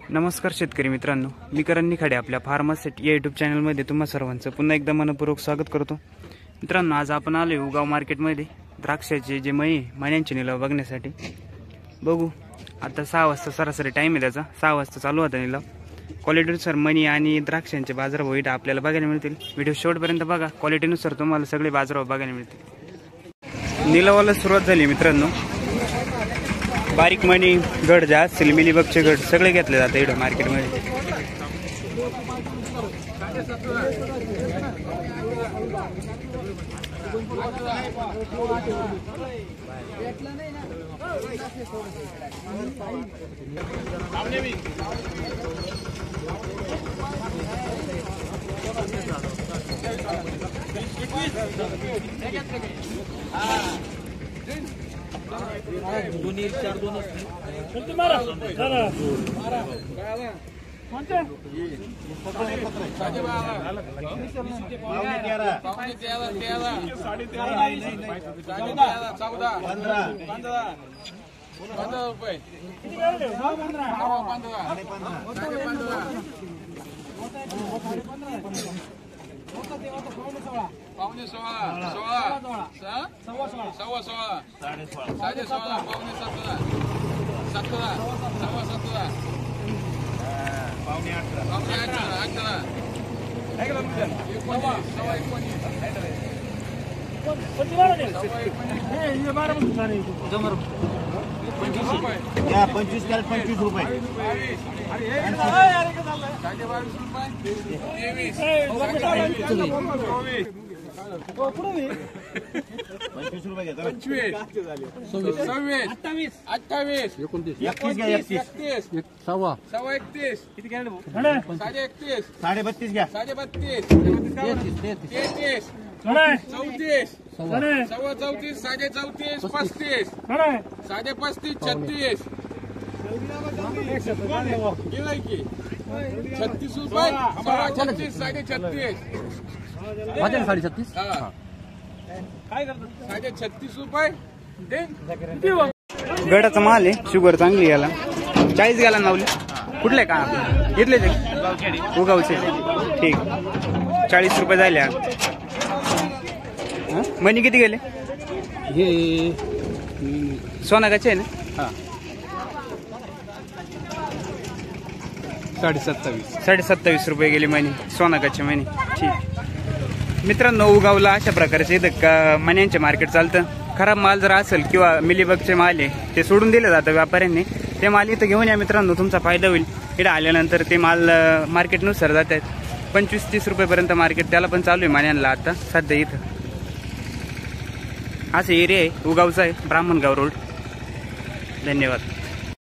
नमस्कार शेतकरी मित्रांनो, मी करण निखाडे आपल्या फार्मासेट या यूट्यूब चॅनलमध्ये तुम्हा सर्वांचं पुन्हा एकदा मनपूर्वक स्वागत करतो। मित्रांनो, आज आपण आलोय उगाव मार्केटमध्ये द्राक्षाचे जे मण्यांचे निलाव बघण्यासाठी। बघू आता 6 वाजता सरासरी टाइम आहे त्याचा, 6 वाजता चालू होता निलाव। क्वालिटीनुसार मणी आणि द्राक्षांचे बाजारभाव इथे आपल्याला बघायला मिळतील। व्हिडिओ शेवटपर्यंत बघा, क्वालिटीनुसार तुम्हाला सगळे बाजारभाव बघायला मिळतील। निलावाला सुरुवात झाली मित्रांनो। बारीक मणी गड ज्या असतील मिलीबगचे गड सगळे घेतले जाते इकडे मार्केटमध्ये। दोन्ही 4-2 पावणे 16 साडे 16 पावणे 17 सव्वा 17 पावणे 18 या 25 कॅरेट 25 रुपये 25 रुपये घेता 25 26 28 31 सव्वा 31 किती कॅरेट भाऊ 31 32.5 घ्या 32 33 34 सव्वा 34 साडे 34 35 साडे 35 36 गेलाय की 36 रुपये सव्वा 36 साडे 36 माझ्या 36 काय करतात साडे 36 रुपये गडाचा माल आहे, शुगर चांगली याला 40 गेला नावले। कुठले का घेतले ते उगावचे? ठीक, 40 रुपये झाले। मनी किती गेले? हे सोनागाचे आहे ना? हा 27.5 रुपये गेले मनी, सोनागाचे मनी। ठीक मित्रांनो, उगावला अशा प्रकारचे इथं मण्यांचे मार्केट चालतं। खराब माल जर असेल किंवा मिलीबगचे माल आहे ते सोडून दिले जातं व्यापाऱ्यांनी। ते माल इथं घेऊन या मित्रांनो, तुमचा फायदा होईल। इकडे आल्यानंतर ते माल मार्केटनुसार जात आहेत। 25-30 रुपयेपर्यंत मार्केट त्याला पण चालू आहे मण्यांना आता सध्या इथं। असं एरिया आहे उगावचा आहे, ब्राह्मणगाव रोड। धन्यवाद।